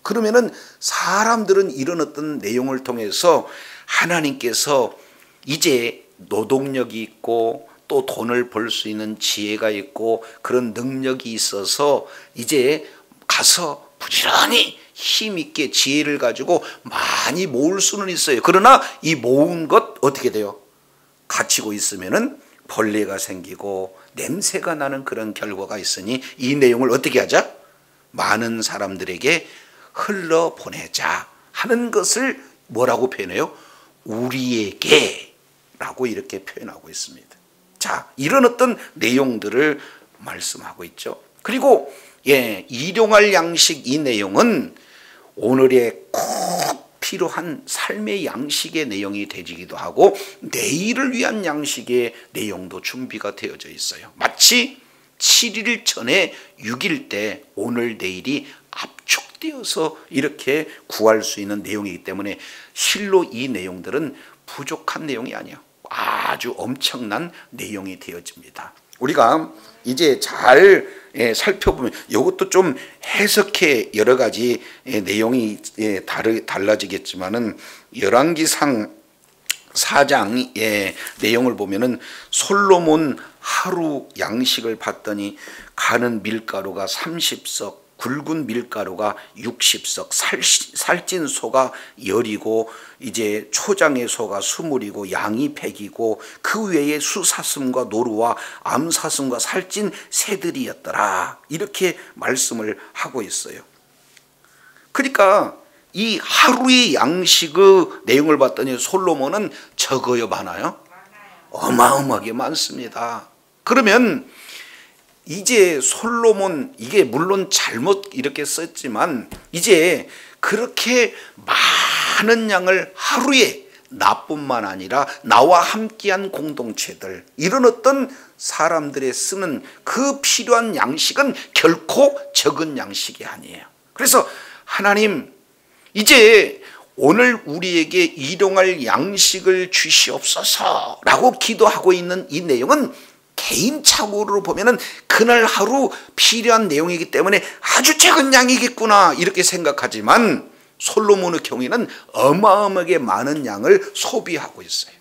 그러면은 사람들은 이런 어떤 내용을 통해서 하나님께서 이제 노동력이 있고 또 돈을 벌 수 있는 지혜가 있고 그런 능력이 있어서 이제 가서 부지런히 힘있게 지혜를 가지고 많이 모을 수는 있어요. 그러나 이 모은 것 어떻게 돼요? 갇히고 있으면은 벌레가 생기고 냄새가 나는 그런 결과가 있으니 이 내용을 어떻게 하자? 많은 사람들에게 흘러보내자 하는 것을 뭐라고 표현해요? 우리에게 라고 이렇게 표현하고 있습니다. 자, 이런 어떤 내용들을 말씀하고 있죠. 그리고 일용할 양식 이 내용은 오늘의 꼭 필요한 삶의 양식의 내용이 되기도 하고 내일을 위한 양식의 내용도 준비가 되어져 있어요. 마치 7일 전에 6일 때 오늘 내일이 압축되어서 이렇게 구할 수 있는 내용이기 때문에 실로 이 내용들은 부족한 내용이 아니에요. 아주 엄청난 내용이 되어집니다. 우리가 이제 잘 살펴보면 이것도 좀 해석해 여러 가지 내용이 달라지겠지만은 열왕기상 4장의 내용을 보면은 솔로몬 하루 양식을 봤더니 가는 밀가루가 30석, 굵은 밀가루가 60석, 살찐 소가 10이고 이제 초장의 소가 20이고 양이 100이고 그 외에 수사슴과 노루와 암사슴과 살찐 새들이었더라. 이렇게 말씀을 하고 있어요. 그러니까 이 하루의 양식의 내용을 봤더니 솔로몬은 적어요, 많아요? 어마어마하게 많습니다. 그러면 이제 솔로몬 이게 물론 잘못 이렇게 썼지만 이제 그렇게 많은 양을 하루에 나뿐만 아니라 나와 함께한 공동체들 이런 어떤 사람들의 쓰는 그 필요한 양식은 결코 적은 양식이 아니에요. 그래서 하나님 이제 오늘 우리에게 일용할 양식을 주시옵소서라고 기도하고 있는 이 내용은 개인착오로 보면은 그날 하루 필요한 내용이기 때문에 아주 작은 양이겠구나 이렇게 생각하지만 솔로몬의 경우에는 어마어마하게 많은 양을 소비하고 있어요.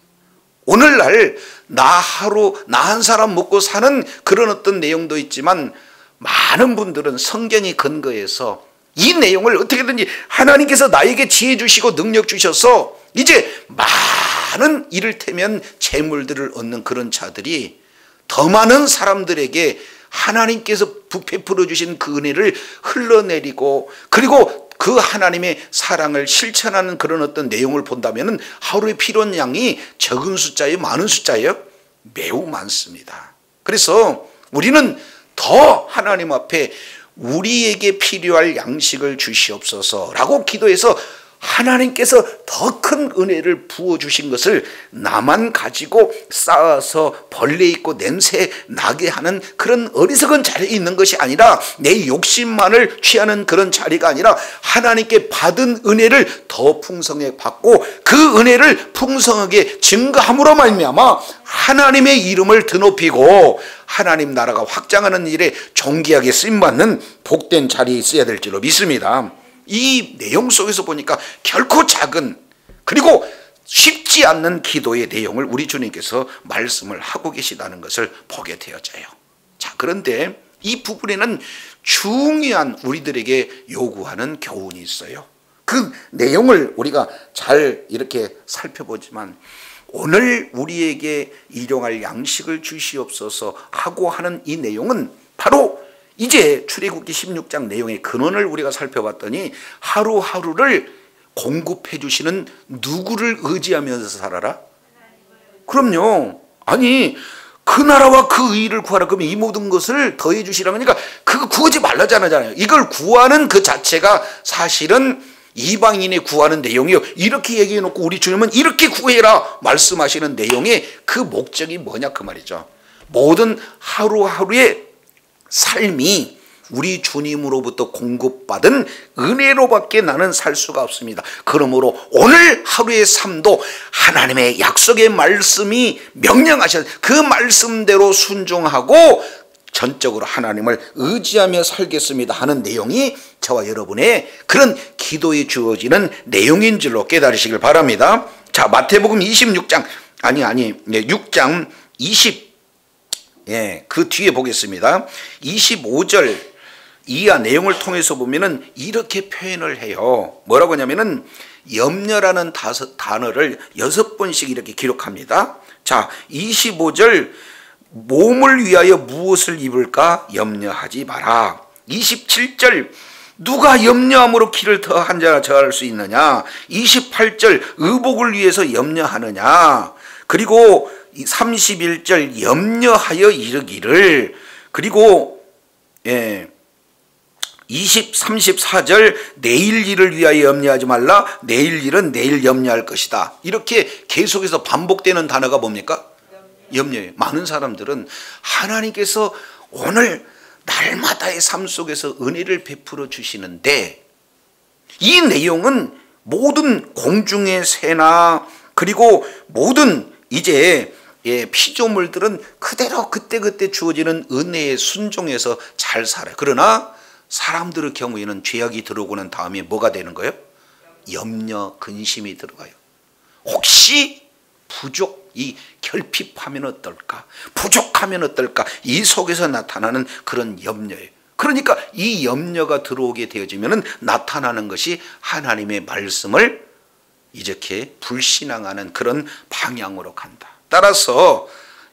오늘날 나 한 사람 먹고 사는 그런 어떤 내용도 있지만 많은 분들은 성경이 근거해서 이 내용을 어떻게든지 하나님께서 나에게 지혜 주시고 능력 주셔서 이제 많은 이를테면 재물들을 얻는 그런 자들이 더 많은 사람들에게 하나님께서 베풀어 주신 그 은혜를 흘러내리고 그리고 그 하나님의 사랑을 실천하는 그런 어떤 내용을 본다면 하루에 필요한 양이 적은 숫자예요? 많은 숫자예요? 매우 많습니다. 그래서 우리는 더 하나님 앞에 우리에게 필요할 양식을 주시옵소서라고 기도해서 하나님께서 더 큰 은혜를 부어주신 것을 나만 가지고 쌓아서 벌레 있고 냄새 나게 하는 그런 어리석은 자리에 있는 것이 아니라 내 욕심만을 취하는 그런 자리가 아니라 하나님께 받은 은혜를 더 풍성하게 받고 그 은혜를 풍성하게 증거함으로 말미암아 하나님의 이름을 드높이고 하나님 나라가 확장하는 일에 존귀하게 쓰임받는 복된 자리에 있어야 될 줄로 믿습니다. 이 내용 속에서 보니까 결코 작은 그리고 쉽지 않는 기도의 내용을 우리 주님께서 말씀을 하고 계시다는 것을 보게 되어져요. 자, 그런데 이 부분에는 중요한 우리들에게 요구하는 교훈이 있어요. 그 내용을 우리가 잘 이렇게 살펴보지만 오늘 우리에게 일용할 양식을 주시옵소서 하고 하는 이 내용은 바로 이제 출애굽기 16장 내용의 근원을 우리가 살펴봤더니 하루하루를 공급해 주시는 누구를 의지하면서 살아라? 그럼요. 아니 그 나라와 그 의를 구하라 그러면 이 모든 것을 더해 주시라 그러니까 그거 구하지 말라잖아요. 이걸 구하는 그 자체가 사실은 이방인이 구하는 내용이요. 이렇게 얘기해 놓고 우리 주님은 이렇게 구해라 말씀하시는 내용의 그 목적이 뭐냐 그 말이죠. 모든 하루하루의 삶이 우리 주님으로부터 공급받은 은혜로밖에 나는 살 수가 없습니다. 그러므로 오늘 하루의 삶도 하나님의 약속의 말씀이 명령하신 그 말씀대로 순종하고 전적으로 하나님을 의지하며 살겠습니다 하는 내용이 저와 여러분의 그런 기도에 주어지는 내용인 줄로 깨달으시길 바랍니다. 자, 마태복음 26장 6장 20 그 뒤에 보겠습니다. 25절 이하 내용을 통해서 보면은 이렇게 표현을 해요. 뭐라고 하냐면은 염려라는 단어를 6번씩 이렇게 기록합니다. 자, 25절 몸을 위하여 무엇을 입을까 염려하지 마라. 27절 누가 염려함으로 길을 더 한자나 저할 수 있느냐. 28절 의복을 위해서 염려하느냐. 그리고 31절 염려하여 이르기를. 그리고 34절 내일 일을 위하여 염려하지 말라. 내일 일은 내일 염려할 것이다. 이렇게 계속해서 반복되는 단어가 뭡니까? 염려예요. 많은 사람들은 하나님께서 오늘 날마다의 삶 속에서 은혜를 베풀어 주시는데 이 내용은 모든 공중의 새나 그리고 모든 이제 피조물들은 그대로 그때그때 주어지는 은혜에 순종해서 잘 살아요. 그러나 사람들의 경우에는 죄악이 들어오고 난 다음에 뭐가 되는 거예요? 염려, 근심이 들어가요. 혹시 부족이 결핍하면 어떨까? 부족하면 어떨까? 이 속에서 나타나는 그런 염려예요. 그러니까 이 염려가 들어오게 되어지면 나타나는 것이 하나님의 말씀을 이렇게 불신앙하는 그런 방향으로 간다. 따라서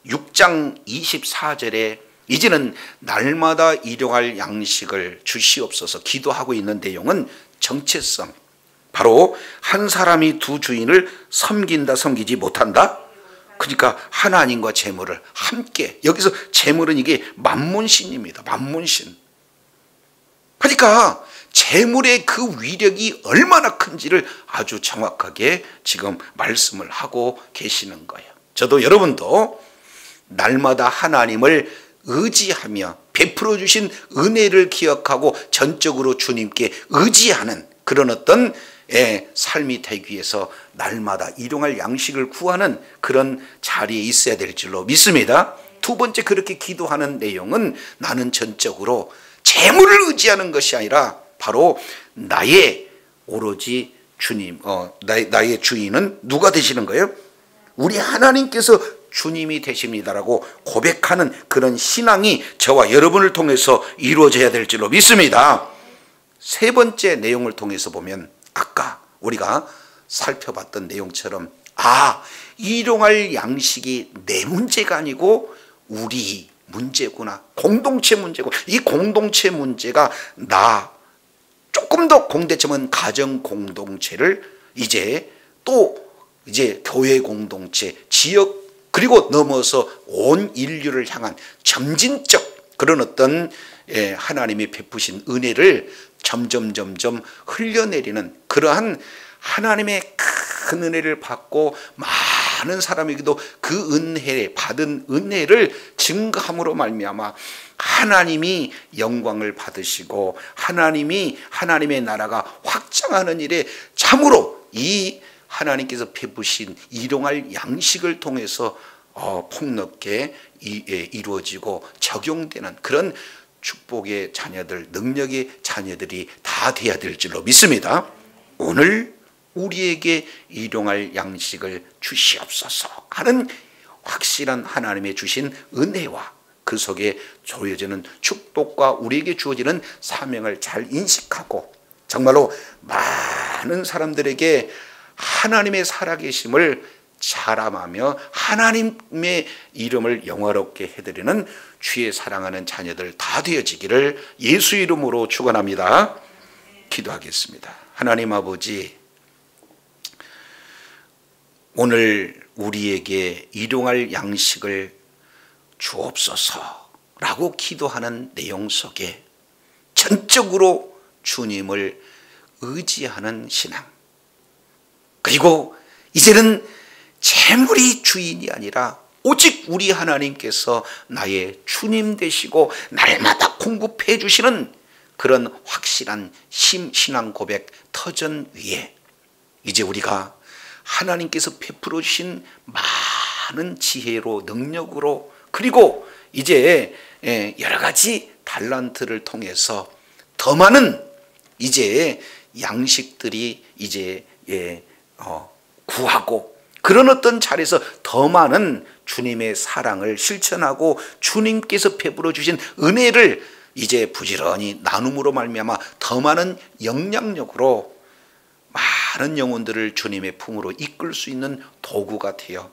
6장 24절에 이제는 날마다 일용할 양식을 주시옵소서 기도하고 있는 내용은 정체성, 바로 한 사람이 두 주인을 섬긴다 섬기지 못한다. 그러니까 하나님과 재물을 함께, 여기서 재물은 이게 만문신입니다. 만문신. 그러니까 재물의 그 위력이 얼마나 큰지를 아주 정확하게 지금 말씀을 하고 계시는 거예요. 저도 여러분도 날마다 하나님을 의지하며 베풀어 주신 은혜를 기억하고 전적으로 주님께 의지하는 그런 어떤 삶이 되기 위해서 날마다 일용할 양식을 구하는 그런 자리에 있어야 될 줄로 믿습니다. 두 번째, 그렇게 기도하는 내용은 나는 전적으로 재물을 의지하는 것이 아니라 바로 나의 오로지 주님, 나의 주인은 누가 되시는 거예요? 우리 하나님께서 주님이 되십니다라고 고백하는 그런 신앙이 저와 여러분을 통해서 이루어져야 될 줄로 믿습니다. 세 번째 내용을 통해서 보면 아까 우리가 살펴봤던 내용처럼 일용할 양식이 내 문제가 아니고 우리 문제구나. 공동체 문제고, 이 공동체 문제가 조금 더 공대점은 가정 공동체를 이제 교회 공동체, 지역, 그리고 넘어서 온 인류를 향한 점진적 그런 어떤 하나님이 베푸신 은혜를 점점 흘려내리는 그러한 하나님의 큰 은혜를 받고 많은 사람에게도 그 받은 은혜를 증거함으로 말미암아 하나님이 영광을 받으시고 하나님의 나라가 확장하는 일에 참으로 이 하나님께서 베푸신 일용할 양식을 통해서 폭넓게 이루어지고 적용되는 그런 축복의 자녀들, 능력의 자녀들이 다 돼야 될 줄로 믿습니다. 오늘 우리에게 일용할 양식을 주시옵소서 하는 확실한 하나님의 주신 은혜와 그 속에 조여지는 축복과 우리에게 주어지는 사명을 잘 인식하고 정말로 많은 사람들에게 하나님의 살아계심을 자랑하며 하나님의 이름을 영화롭게 해드리는 주의 사랑하는 자녀들 다 되어지기를 예수 이름으로 축원합니다. 기도하겠습니다. 하나님 아버지, 오늘 우리에게 일용할 양식을 주옵소서라고 기도하는 내용 속에 전적으로 주님을 의지하는 신앙. 그리고 이제는 재물이 주인이 아니라 오직 우리 하나님께서 나의 주님 되시고 날마다 공급해 주시는 그런 확실한 신앙 고백 터전 위에 이제 우리가 하나님께서 베풀어 주신 많은 지혜로 능력으로 그리고 이제 여러 가지 달란트를 통해서 더 많은 이제 양식들이 이제 구하고 그런 어떤 자리에서 더 많은 주님의 사랑을 실천하고 주님께서 베풀어 주신 은혜를 이제 부지런히 나눔으로 말미암아 더 많은 영향력으로 많은 영혼들을 주님의 품으로 이끌 수 있는 도구가 되어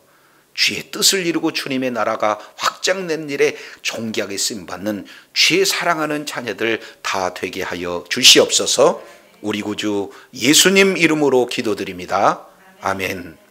주의 뜻을 이루고 주님의 나라가 확장된 일에 존귀하게 쓰임받는 주의 사랑하는 자녀들 다 되게 하여 주시옵소서. 우리 구주 예수님 이름으로 기도드립니다. 아멘.